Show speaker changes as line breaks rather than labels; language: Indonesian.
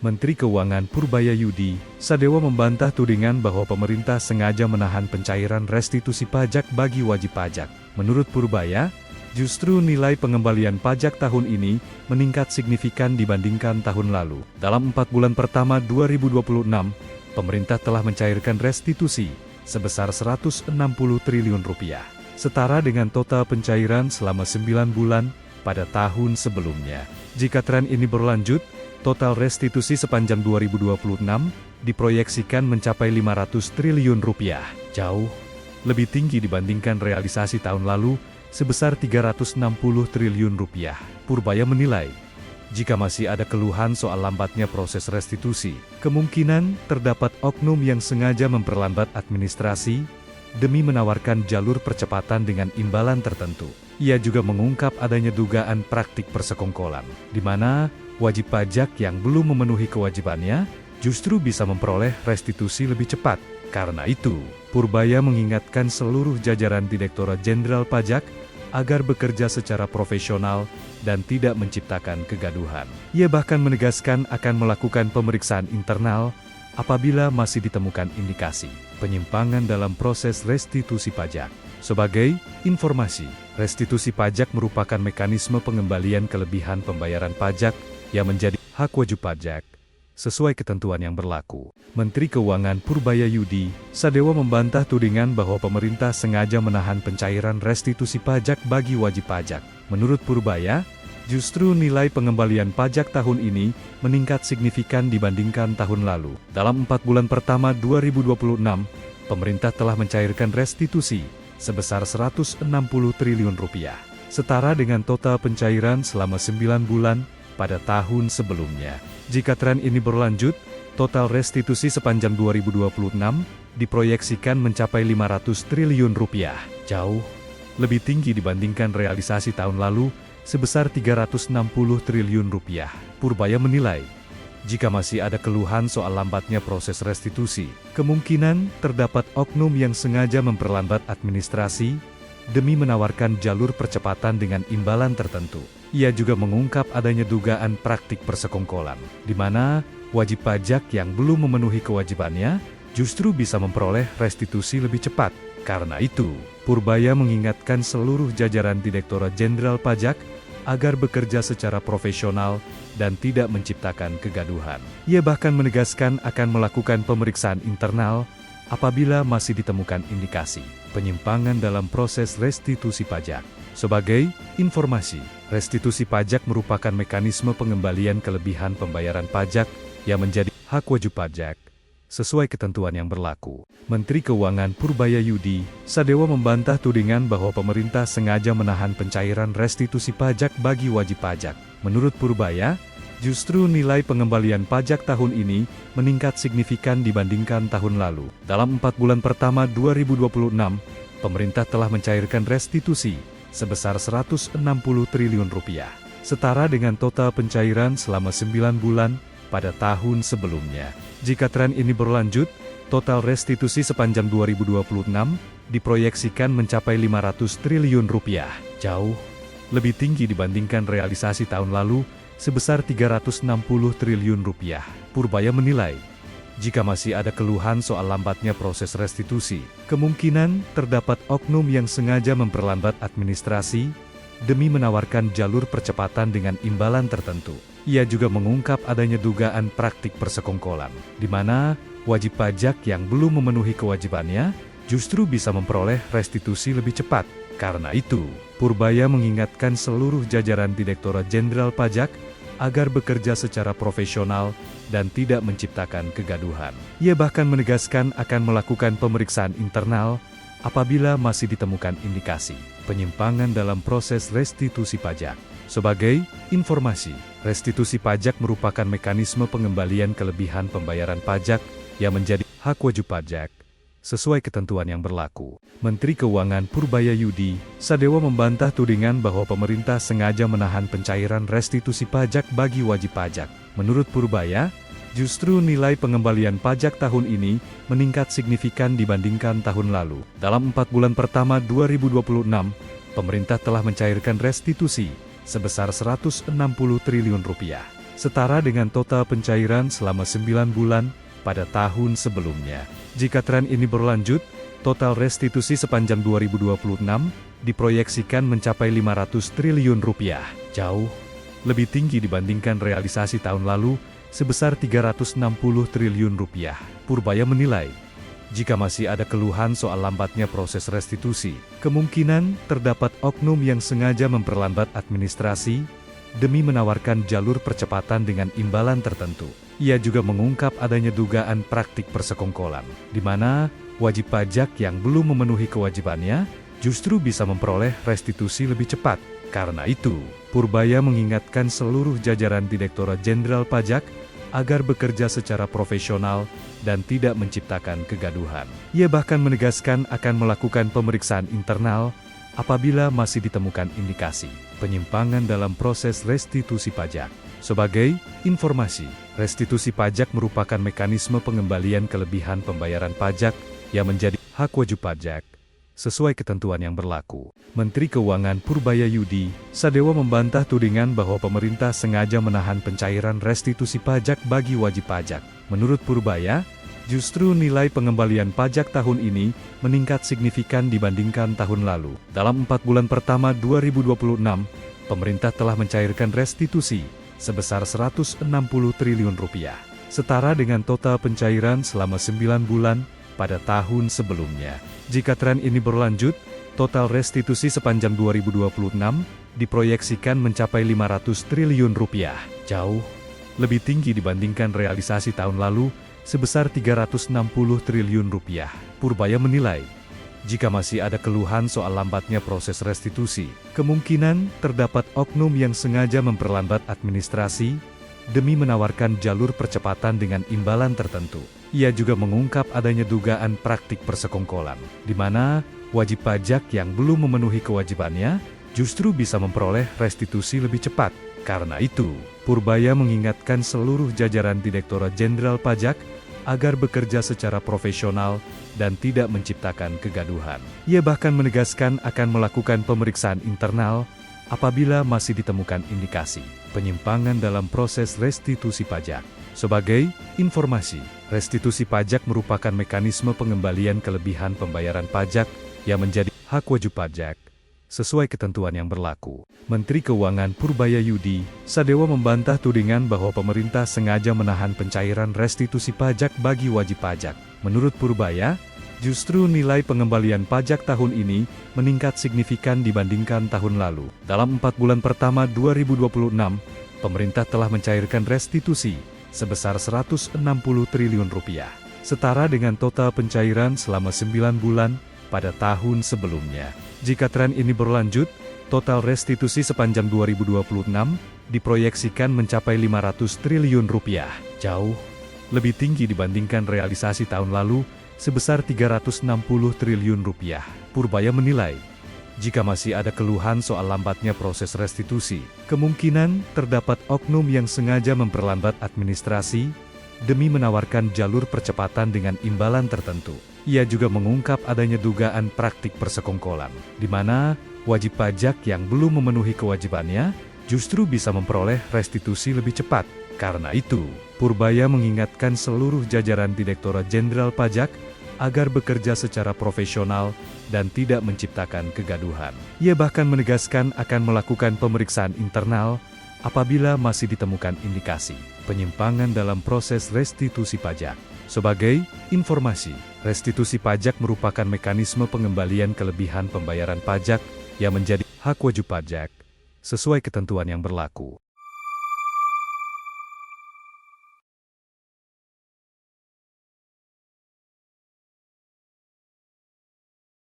Menteri Keuangan Purbayayudi Sadewa membantah tudingan bahwa pemerintah sengaja menahan pencairan restitusi pajak bagi wajib pajak. Menurut Purbaya, justru nilai pengembalian pajak tahun ini meningkat signifikan dibandingkan tahun lalu. Dalam 4 bulan pertama 2026, pemerintah telah mencairkan restitusi sebesar Rp160 triliun, setara dengan total pencairan selama 9 bulan pada tahun sebelumnya. Jika tren ini berlanjut, total restitusi sepanjang 2026 diproyeksikan mencapai Rp500 triliun, jauh lebih tinggi dibandingkan realisasi tahun lalu sebesar Rp360 triliun. Purbaya menilai, jika masih ada keluhan soal lambatnya proses restitusi, kemungkinan terdapat oknum yang sengaja memperlambat administrasi demi menawarkan jalur percepatan dengan imbalan tertentu. Ia juga mengungkap adanya dugaan praktik persekongkolan, di mana wajib pajak yang belum memenuhi kewajibannya justru bisa memperoleh restitusi lebih cepat. Karena itu, Purbaya mengingatkan seluruh jajaran Direktorat Jenderal Pajak agar bekerja secara profesional dan tidak menciptakan kegaduhan. Ia bahkan menegaskan akan melakukan pemeriksaan internal apabila masih ditemukan indikasi penyimpangan dalam proses restitusi pajak. Sebagai informasi, restitusi pajak merupakan mekanisme pengembalian kelebihan pembayaran pajak yang menjadi hak wajib pajak sesuai ketentuan yang berlaku. Menteri Keuangan Purbayayudi Sadewa membantah tudingan bahwa pemerintah sengaja menahan pencairan restitusi pajak bagi wajib pajak. Menurut Purbaya, justru nilai pengembalian pajak tahun ini meningkat signifikan dibandingkan tahun lalu. Dalam 4 bulan pertama 2026, pemerintah telah mencairkan restitusi sebesar Rp160 triliun, setara dengan total pencairan selama 9 bulan pada tahun sebelumnya. Jika tren ini berlanjut, total restitusi sepanjang 2026 diproyeksikan mencapai Rp500 triliun, jauh lebih tinggi dibandingkan realisasi tahun lalu sebesar Rp360 triliun. Purbaya menilai, jika masih ada keluhan soal lambatnya proses restitusi, kemungkinan terdapat oknum yang sengaja memperlambat administrasi demi menawarkan jalur percepatan dengan imbalan tertentu. Ia juga mengungkap adanya dugaan praktik persekongkolan, di mana wajib pajak yang belum memenuhi kewajibannya justru bisa memperoleh restitusi lebih cepat. Karena itu, Purbaya mengingatkan seluruh jajaran Direktorat Jenderal Pajak agar bekerja secara profesional dan tidak menciptakan kegaduhan. Ia bahkan menegaskan akan melakukan pemeriksaan internal apabila masih ditemukan indikasi penyimpangan dalam proses restitusi pajak. Sebagai informasi, restitusi pajak merupakan mekanisme pengembalian kelebihan pembayaran pajak yang menjadi hak wajib pajak sesuai ketentuan yang berlaku. Menteri Keuangan Purbayayudi Sadewa membantah tudingan bahwa pemerintah sengaja menahan pencairan restitusi pajak bagi wajib pajak. Menurut Purbaya, justru nilai pengembalian pajak tahun ini meningkat signifikan dibandingkan tahun lalu. Dalam 4 bulan pertama 2026, pemerintah telah mencairkan restitusi sebesar Rp160 triliun, setara dengan total pencairan selama 9 bulan pada tahun sebelumnya. Jika tren ini berlanjut, total restitusi sepanjang 2026 diproyeksikan mencapai Rp500 triliun, jauh lebih tinggi dibandingkan realisasi tahun lalu sebesar Rp360 triliun. Purbaya menilai, jika masih ada keluhan soal lambatnya proses restitusi, kemungkinan terdapat oknum yang sengaja memperlambat administrasi demi menawarkan jalur percepatan dengan imbalan tertentu. Ia juga mengungkap adanya dugaan praktik persekongkolan, di mana wajib pajak yang belum memenuhi kewajibannya justru bisa memperoleh restitusi lebih cepat. Karena itu, Purbaya mengingatkan seluruh jajaran Direktorat Jenderal Pajak agar bekerja secara profesional dan tidak menciptakan kegaduhan. Ia bahkan menegaskan akan melakukan pemeriksaan internal apabila masih ditemukan indikasi penyimpangan dalam proses restitusi pajak. Sebagai informasi, restitusi pajak merupakan mekanisme pengembalian kelebihan pembayaran pajak yang menjadi hak wajib pajak sesuai ketentuan yang berlaku. Menteri Keuangan Purbayayudi Sadewa membantah tudingan bahwa pemerintah sengaja menahan pencairan restitusi pajak bagi wajib pajak. Menurut Purbaya, justru nilai pengembalian pajak tahun ini meningkat signifikan dibandingkan tahun lalu. Dalam 4 bulan pertama 2026, pemerintah telah mencairkan restitusi sebesar Rp160 triliun, setara dengan total pencairan selama 9 bulan pada tahun sebelumnya. Jika tren ini berlanjut, total restitusi sepanjang 2026 diproyeksikan mencapai 500 triliun rupiah, jauh lebih tinggi dibandingkan realisasi tahun lalu sebesar 360 triliun rupiah. Purbaya menilai, jika masih ada keluhan soal lambatnya proses restitusi, kemungkinan terdapat oknum yang sengaja memperlambat administrasi demi menawarkan jalur percepatan dengan imbalan tertentu. Ia juga mengungkap adanya dugaan praktik persekongkolan, di mana wajib pajak yang belum memenuhi kewajibannya justru bisa memperoleh restitusi lebih cepat. Karena itu, Purbaya mengingatkan seluruh jajaran Direktorat Jenderal Pajak agar bekerja secara profesional dan tidak menciptakan kegaduhan. Ia bahkan menegaskan akan melakukan pemeriksaan internal apabila masih ditemukan indikasi penyimpangan dalam proses restitusi pajak. Sebagai informasi, restitusi pajak merupakan mekanisme pengembalian kelebihan pembayaran pajak yang menjadi hak wajib pajak sesuai ketentuan yang berlaku. Menteri Keuangan Purbaya Yudi Sadewa membantah tudingan bahwa pemerintah sengaja menahan pencairan restitusi pajak bagi wajib pajak. Menurut Purbaya, justru nilai pengembalian pajak tahun ini meningkat signifikan dibandingkan tahun lalu. Dalam 4 bulan pertama 2026, pemerintah telah mencairkan restitusi sebesar 160 triliun rupiah, setara dengan total pencairan selama 9 bulan pada tahun sebelumnya. Jika tren ini berlanjut, total restitusi sepanjang 2026 diproyeksikan mencapai 500 triliun rupiah, jauh lebih tinggi dibandingkan realisasi tahun lalu sebesar 360 triliun rupiah. Purbaya menilai, jika masih ada keluhan soal lambatnya proses restitusi, kemungkinan terdapat oknum yang sengaja memperlambat administrasi demi menawarkan jalur percepatan dengan imbalan tertentu. Ia juga mengungkap adanya dugaan praktik persekongkolan, di mana wajib pajak yang belum memenuhi kewajibannya justru bisa memperoleh restitusi lebih cepat. Karena itu, Purbaya mengingatkan seluruh jajaran Direktorat Jenderal Pajak agar bekerja secara profesional dan tidak menciptakan kegaduhan. Ia bahkan menegaskan akan melakukan pemeriksaan internal apabila masih ditemukan indikasi penyimpangan dalam proses restitusi pajak. Sebagai informasi, restitusi pajak merupakan mekanisme pengembalian kelebihan pembayaran pajak yang menjadi hak wajib pajak sesuai ketentuan yang berlaku. Menteri Keuangan Purbaya Yudi Sadewa membantah tudingan bahwa pemerintah sengaja menahan pencairan restitusi pajak bagi wajib pajak. Menurut Purbaya, justru nilai pengembalian pajak tahun ini meningkat signifikan dibandingkan tahun lalu. Dalam 4 bulan pertama 2026, pemerintah telah mencairkan restitusi sebesar 160 triliun rupiah, setara dengan total pencairan selama 9 bulan pada tahun sebelumnya. Jika tren ini berlanjut, total restitusi sepanjang 2026 diproyeksikan mencapai 500 triliun rupiah, jauh lebih tinggi dibandingkan realisasi tahun lalu sebesar 360 triliun rupiah. Purbaya menilai, jika masih ada keluhan soal lambatnya proses restitusi, kemungkinan terdapat oknum yang sengaja memperlambat administrasi demi menawarkan jalur percepatan dengan imbalan tertentu. Ia juga mengungkap adanya dugaan praktik persekongkolan, di mana wajib pajak yang belum memenuhi kewajibannya justru bisa memperoleh restitusi lebih cepat. Karena itu, Purbaya mengingatkan seluruh jajaran Direktorat Jenderal Pajak agar bekerja secara profesional dan tidak menciptakan kegaduhan. Ia bahkan menegaskan akan melakukan pemeriksaan internal apabila masih ditemukan indikasi penyimpangan dalam proses restitusi pajak. Sebagai informasi, restitusi pajak merupakan mekanisme pengembalian kelebihan pembayaran pajak yang menjadi hak wajib pajak sesuai ketentuan yang berlaku.